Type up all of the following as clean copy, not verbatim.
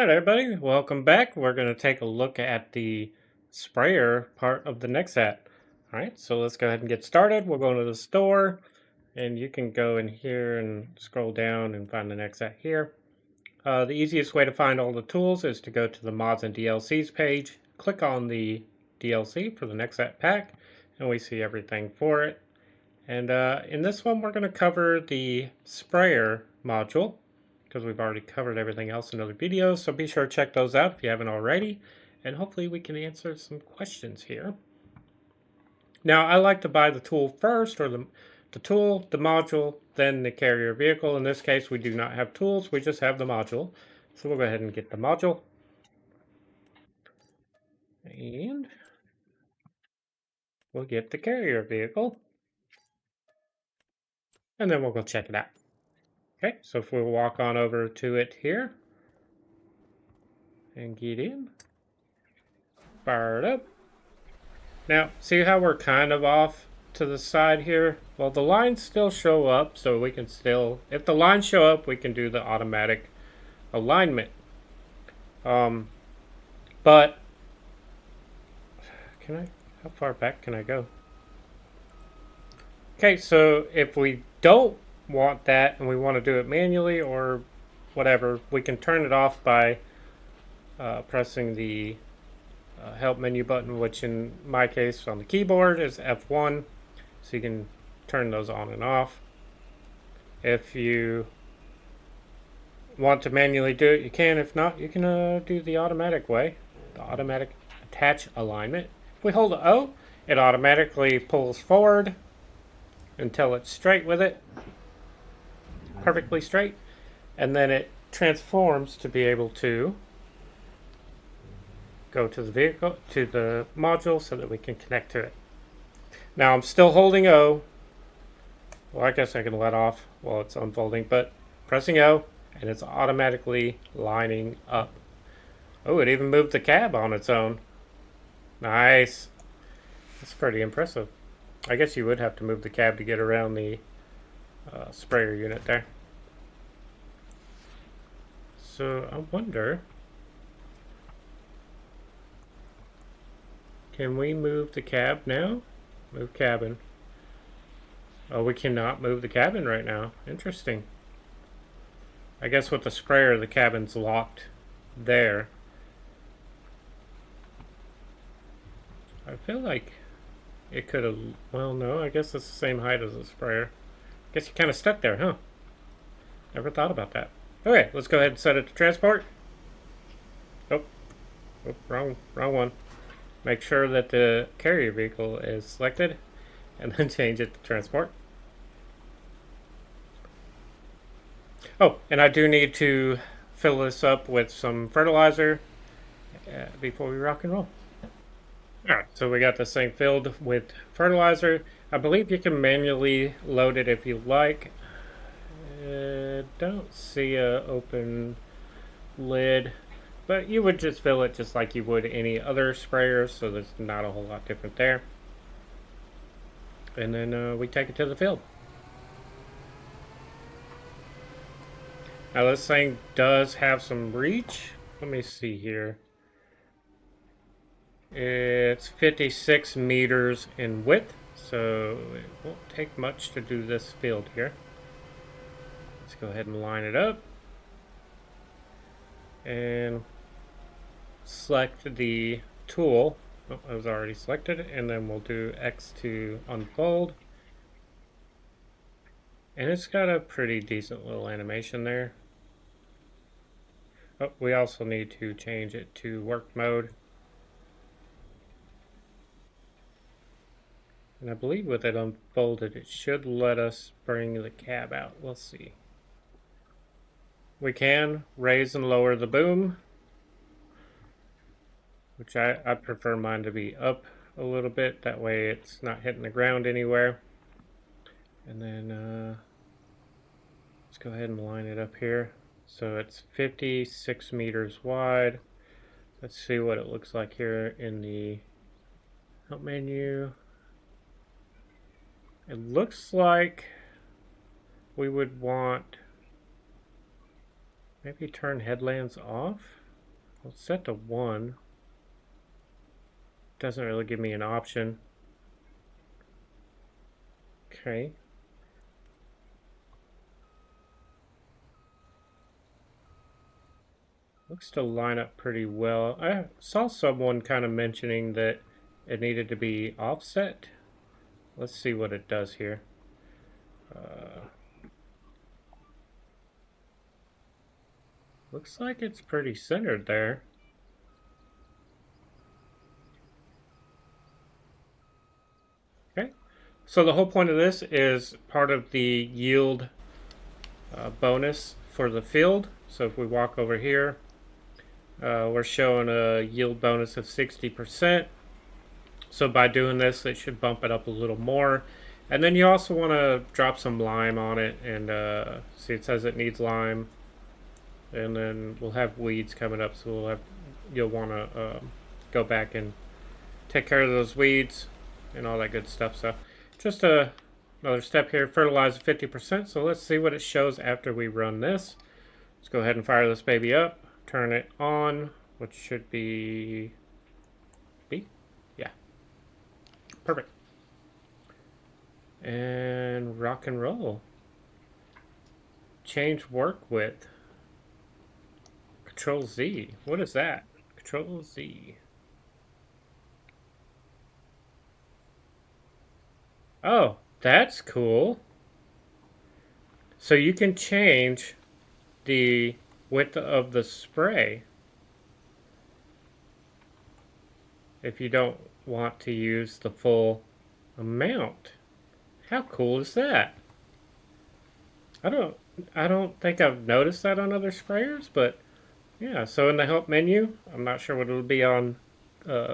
Alright everybody, welcome back. We're going to take a look at the sprayer part of the NEXAT. Alright, so let's go ahead and get started. We'll go to the store and you can go in here and scroll down and find the NEXAT here. The easiest way to find all the tools is to go to the mods and DLCs page, click on the DLC for the NEXAT pack, and we see everything for it. And in this one we're going to cover the sprayer module, because we've already covered everything else in other videos, so be sure to check those out if you haven't already, and hopefully we can answer some questions here. Now, I like to buy the tool first, or the tool, the module, then the carrier vehicle. In this case, we do not have tools, we just have the module. So we'll go ahead and get the module. And we'll get the carrier vehicle. And then we'll go check it out. Okay, so if we walk on over to it here and get in, fire it up. Now, see how we're kind of off to the side here? Well, the lines still show up, so we can still, if the lines show up, we can do the automatic alignment. But, how far back can I go? Okay, so if we don't want that and we want to do it manually or whatever, we can turn it off by pressing the help menu button, which in my case on the keyboard is F1, so you can turn those on and off. If you want to manually do it, you can. If not, you can do the automatic way, the automatic attach alignment. If we hold O, it automatically pulls forward until it's straight with it, perfectly straight, and then it transforms to be able to go to the vehicle, to the module, so that we can connect to it. Now I'm still holding O. Well, I guess I can let off while it's unfolding, but pressing O and it's automatically lining up. Oh, it even moved the cab on its own. Nice. That's pretty impressive. I guess you would have to move the cab to get around the sprayer unit there. So I wonder, can we move the cab now? Move cabin. Oh, we cannot move the cabin right now. Interesting. I guess with the sprayer, the cabin's locked there. I feel like it could have, well, no, I guess it's the same height as the sprayer. I guess you're kind of stuck there, huh? Never thought about that. Okay, let's go ahead and set it to transport. Oh, wrong one. Make sure that the carrier vehicle is selected, and then change it to transport. Oh, and I do need to fill this up with some fertilizer before we rock and roll. Alright, so we got this thing filled with fertilizer. I believe you can manually load it if you like. Don't see a open lid, but you would just fill it just like you would any other sprayer, so there's not a whole lot different there. And then we take it to the field. Now this thing does have some reach. Let me see here. It's 56 meters in width, so it won't take much to do this field here. Let's go ahead and line it up and select the tool. Oh, I was already selected, and then we'll do X to unfold. And it's got a pretty decent little animation there. Oh, we also need to change it to work mode. And I believe with it unfolded, it should let us bring the cab out. We'll see. We can raise and lower the boom, which I prefer mine to be up a little bit. That way it's not hitting the ground anywhere. And then let's go ahead and line it up here. So it's 56 meters wide. Let's see what it looks like here in the help menu. It looks like we would want maybe turn headlamps off. Let's set to 1. Doesn't really give me an option. Okay. Looks to line up pretty well. I saw someone kind of mentioning that it needed to be offset. Let's see what it does here. Looks like it's pretty centered there. Okay. So the whole point of this is part of the yield bonus for the field. So if we walk over here, we're showing a yield bonus of 60%. So by doing this, it should bump it up a little more. And then you also want to drop some lime on it. And see, it says it needs lime. And then we'll have weeds coming up, so you'll want to go back and take care of those weeds and all that good stuff. So just another step here, fertilize 50%. So let's see what it shows after we run this. Let's go ahead and fire this baby up, turn it on, which should be B. Yeah, perfect. And rock and roll. Change work width. Control Z. What is that? Control Z. Oh, that's cool. So you can change the width of the spray if you don't want to use the full amount. How cool is that? I don't think I've noticed that on other sprayers, but yeah. So in the help menu, I'm not sure what it'll be on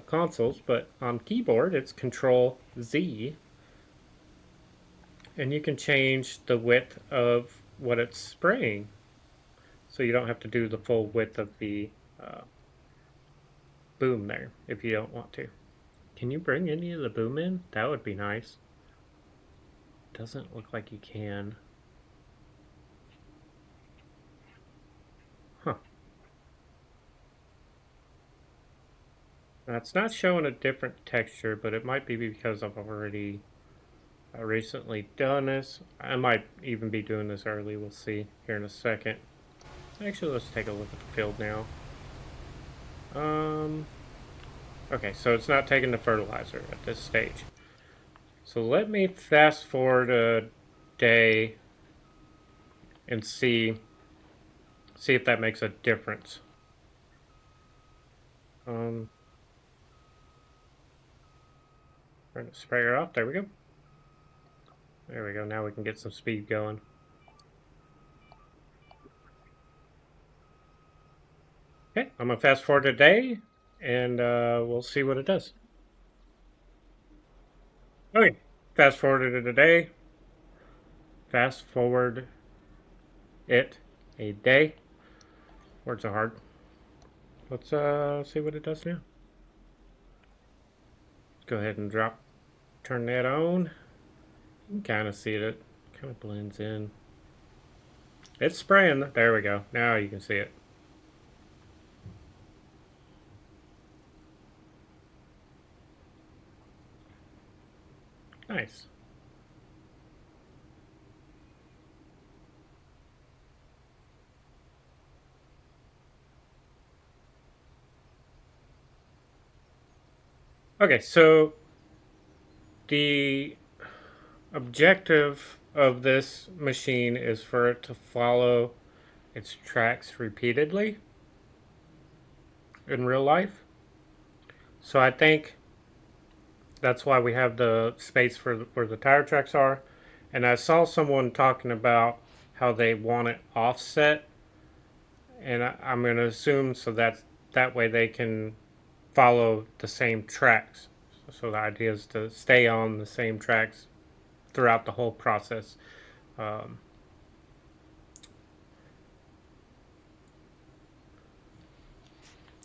consoles, but on keyboard it's Control Z, and you can change the width of what it's spraying. So you don't have to do the full width of the boom there if you don't want to. Can you bring any of the boom in? That would be nice. Doesn't look like you can. Huh. Now it's not showing a different texture, but it might be because I've already recently done this. I might even be doing this early. We'll see here in a second. Actually, let's take a look at the field now. Okay, so it's not taking the fertilizer at this stage. So let me fast forward a day and see if that makes a difference. Turn the sprayer off. There we go. There we go. Now we can get some speed going. Okay, I'm gonna fast forward a day, and we'll see what it does. Okay, fast forwarded a day. Fast forward it a day. Words are hard. Let's see what it does now. Go ahead and turn that on. You can kind of see it. It kind of blends in. It's spraying. There we go. Now you can see it. Nice. Okay, so the objective of this machine is for it to follow its tracks repeatedly in real life. So I think that's why we have the space for where the tire tracks are. And I saw someone talking about how they want it offset, and I'm going to assume so that way they can follow the same tracks. So the idea is to stay on the same tracks throughout the whole process. Um,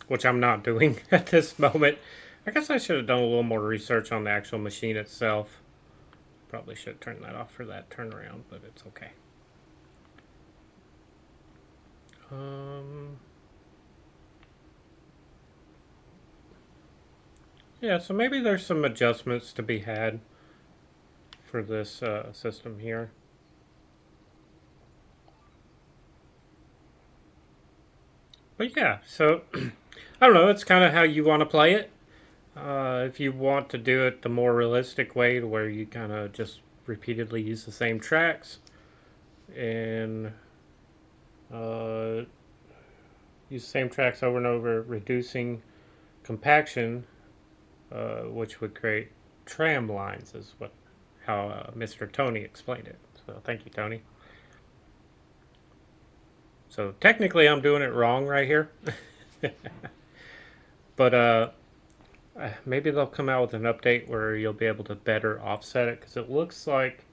which I'm not doing at this moment. I guess I should have done a little more research on the actual machine itself. Probably should have turned that off for that turnaround, but it's okay. Um, Yeah, so maybe there's some adjustments to be had for this system here. But yeah, so I don't know. It's kind of how you want to play it. If you want to do it the more realistic way, to where you kind of just repeatedly use the same tracks and uh, use the same tracks over and over, reducing compaction, which would create tram lines, is what how Mr. Tony explained it. So thank you, Tony. So technically, I'm doing it wrong right here, but maybe they'll come out with an update where you'll be able to better offset it, because it looks like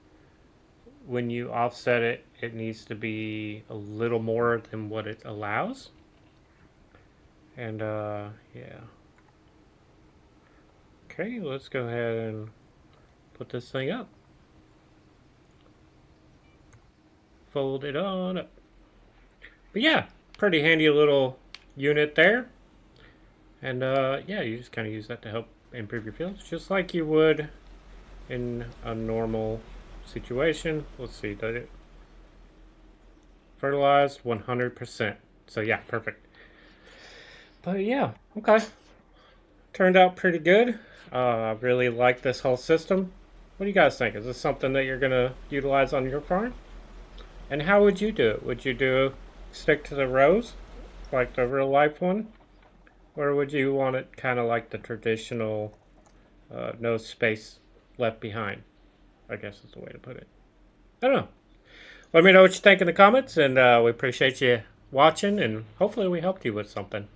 when you offset it, it needs to be a little more than what it allows. And yeah. Okay, let's go ahead and put this thing up. Fold it on up. But yeah, pretty handy little unit there. And yeah, you just kind of use that to help improve your fields, just like you would in a normal situation. Let's see, did it fertilized 100%? So yeah, perfect. But yeah, okay. Turned out pretty good. I really like this whole system. What do you guys think? Is this something that you're going to utilize on your farm? And how would you do it? Would you stick to the rows like the real life one? Or would you want it kind of like the traditional no space left behind? I guess is the way to put it. I don't know. Let me know what you think in the comments, and we appreciate you watching, and hopefully we helped you with something.